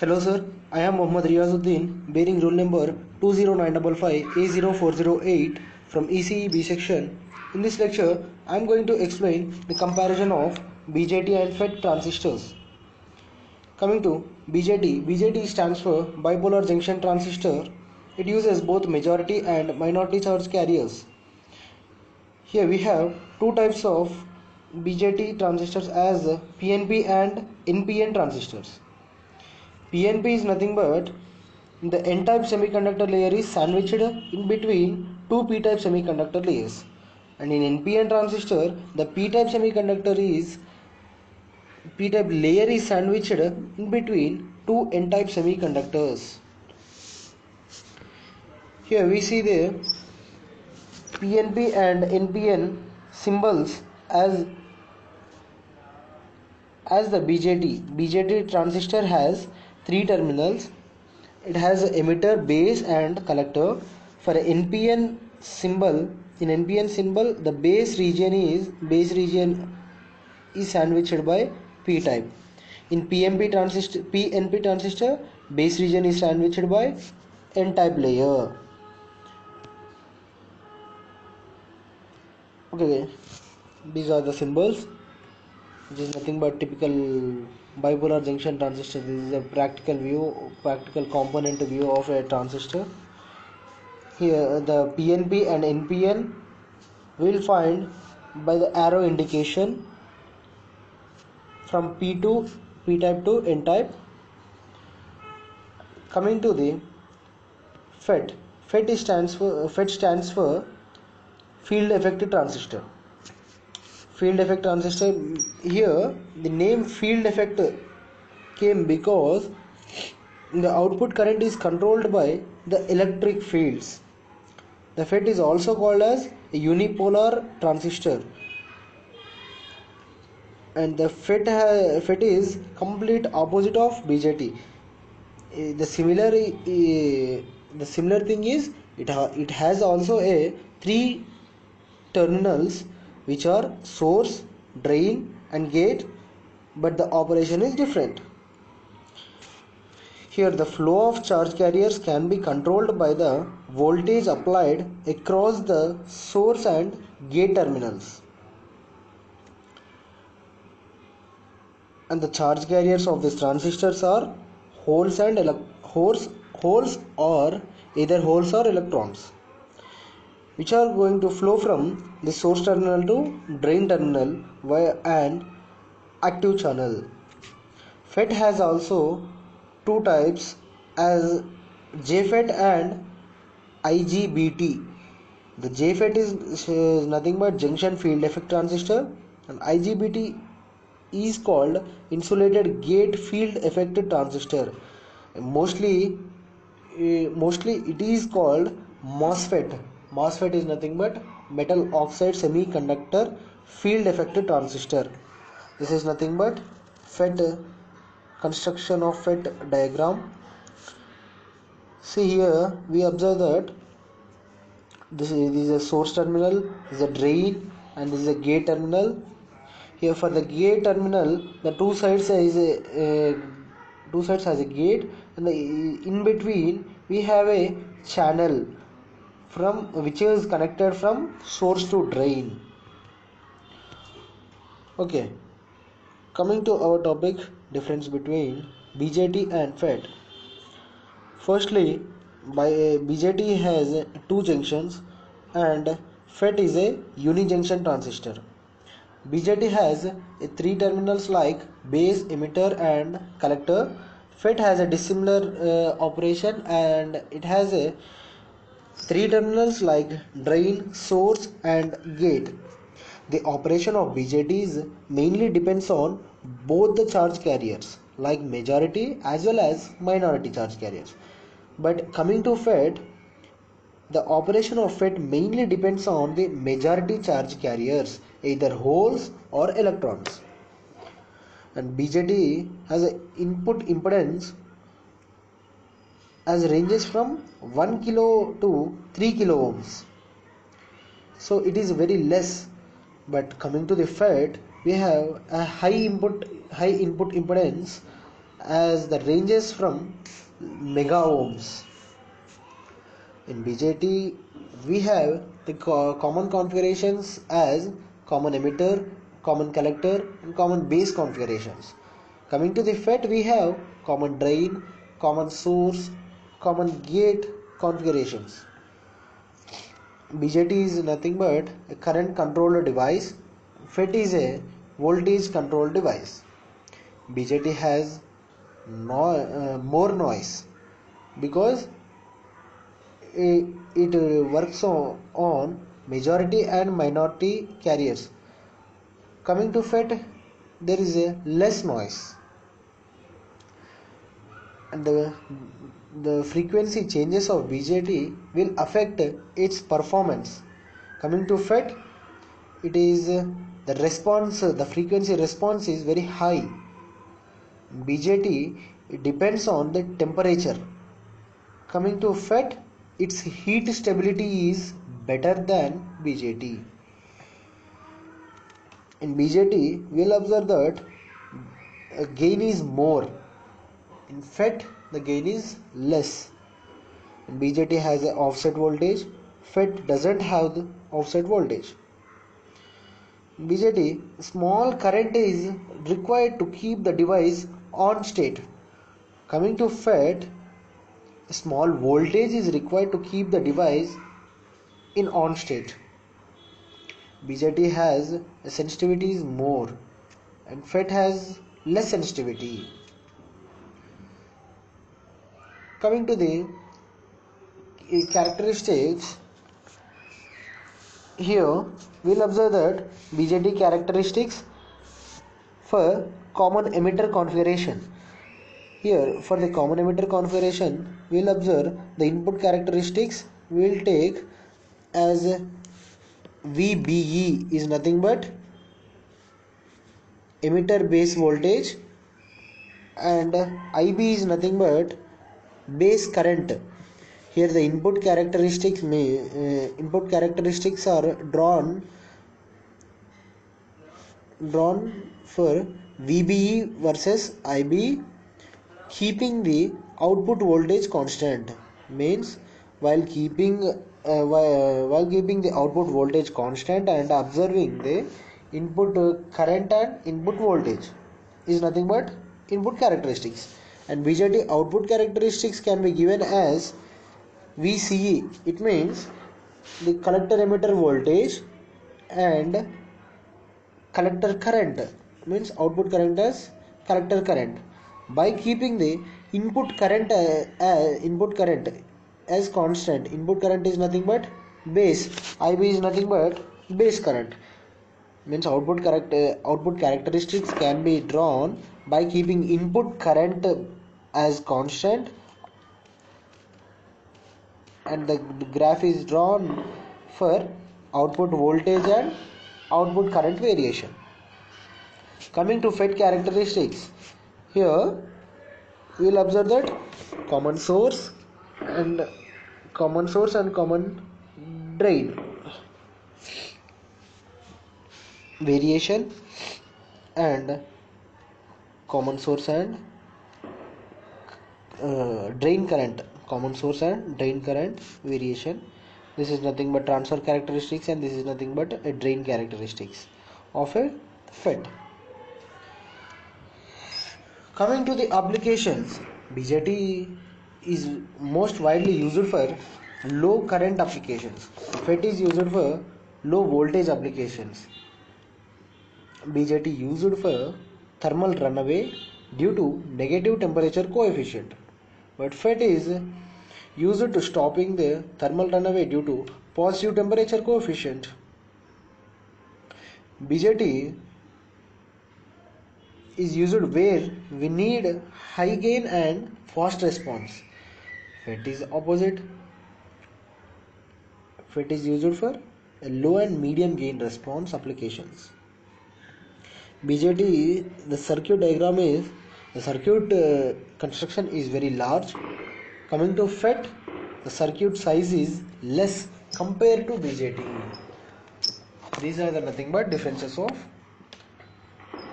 Hello sir, I am Mohammad Riazuddin, bearing roll number 20955A04008 from ECE section. In this lecture, I am going to explain the comparison of BJT and FET transistors. Coming to BJT, BJT stands for bipolar junction transistor. It uses both majority and minority charge carriers. Here we have two types of BJT transistors as PNP and NPN transistors. PNP is nothing but the N-type semiconductor layer is sandwiched in between two P-type semiconductor layers, and in NPN transistor the P-type layer is sandwiched in between two N-type semiconductors. Here we see the PNP and NPN symbols as the BJT transistor has three terminals. It has emitter, base and collector. For NPN symbol, the base region is sandwiched by P type. In PNP transistor, base region is sandwiched by N type layer. Okay, these are the symbols, which is nothing but typical bipolar junction transistor. This is a practical component view of a transistor. Here the PNP and NPN will find by the arrow indication from P type to N type. Coming to the FET, FET stands for field effect transistor. Field effect transistor, here the name field effect came because the output current is controlled by the electric fields. The FET is also called as a unipolar transistor, and the FET is complete opposite of BJT. The similar thing is it has also a three terminals which are source, drain and gate, but the operation is different. Here the flow of charge carriers can be controlled by the voltage applied across the source and gate terminals, and the charge carriers of these transistors are holes or either holes or electrons, which are going to flow from the source terminal to drain terminal via an active channel. FET has also two types as JFET and IGBT. The JFET is nothing but junction field effect transistor, and IGBT is called insulated gate field effect transistor. Mostly it is called MOSFET. MOSFET is nothing but metal oxide semiconductor field effect transistor. This is nothing but FET, construction of FET diagram. See here we observe that this is a source terminal, this is a drain and this is a gate terminal. Here for the gate terminal, the two sides has a gate, and in between we have a channel from which is connected from source to drain. Okay, coming to our topic, difference between BJT and FET. Firstly, BJT has two junctions and FET is a unijunction transistor. BJT has three terminals like base, emitter and collector. FET has a dissimilar operation, and it has a three terminals like drain, source and gate. The operation of BJT is mainly depends on both the charge carriers like majority as well as minority charge carriers. But coming to FET, the operation of FET mainly depends on the majority charge carriers, either holes or electrons. And BJT has an input impedance as ranges from 1 kilo to 3 kilo ohms. So it is very less. But coming to the FET, we have a high input impedance as the ranges from mega ohms. In BJT, we have the common configurations as common emitter, common collector, and common base configurations. Coming to the FET, we have common drain, common source, common gate configurations. BJT is nothing but a current controlled device. FET is a voltage controlled device. BJT has more noise because it works on majority and minority carriers. Coming to FET, there is a less noise, and the frequency changes of BJT will affect its performance. Coming to FET, it is the frequency response is very high. BJT, it depends on the temperature. Coming to FET, its heat stability is better than BJT. In BJT, we'll observe that gain is more. In FET, the gain is less. In BJT has an offset voltage. FET doesn't have the offset voltage. In BJT, small current is required to keep the device on state. Coming to FET, small voltage is required to keep the device in on state. BJT has a sensitivity is more and FET has less sensitivity. Coming to the characteristics, here we'll observe that BJT characteristics for common emitter configuration. Here for the common emitter configuration, we'll observe the input characteristics we'll take as VBE is nothing but emitter base voltage, and IB is nothing but base current. Here the input characteristics are drawn for VBE versus IB, keeping the output voltage constant. Means while keeping the output voltage constant and observing the input current and input voltage is nothing but input characteristics. And BJT output characteristics can be given as VCE. It means the collector emitter voltage and collector current, means output current as collector current. By keeping the input current as constant, input current is nothing but base, IB is nothing but base current. Means output characteristics can be drawn by keeping input current as constant, and the graph is drawn for output voltage and output current variation. Coming to FET characteristics, here we will observe that common source and common drain variation, and common source and drain current, common source and drain current variation. This is nothing but transfer characteristics, and this is nothing but a drain characteristics of a FET. Coming to the applications, BJT is most widely used for low current applications. FET is used for low voltage applications. BJT used for thermal runaway due to negative temperature coefficient, but FET is used to stopping the thermal runaway due to positive temperature coefficient. BJT is used where we need high gain and fast response. FET is opposite. FET is used for low and medium gain response applications. BJT, the circuit diagram is, the circuit construction is very large. Coming to FET, the circuit size is less compared to BJT. These are the nothing but differences of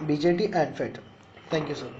BJT and FET. Thank you, sir.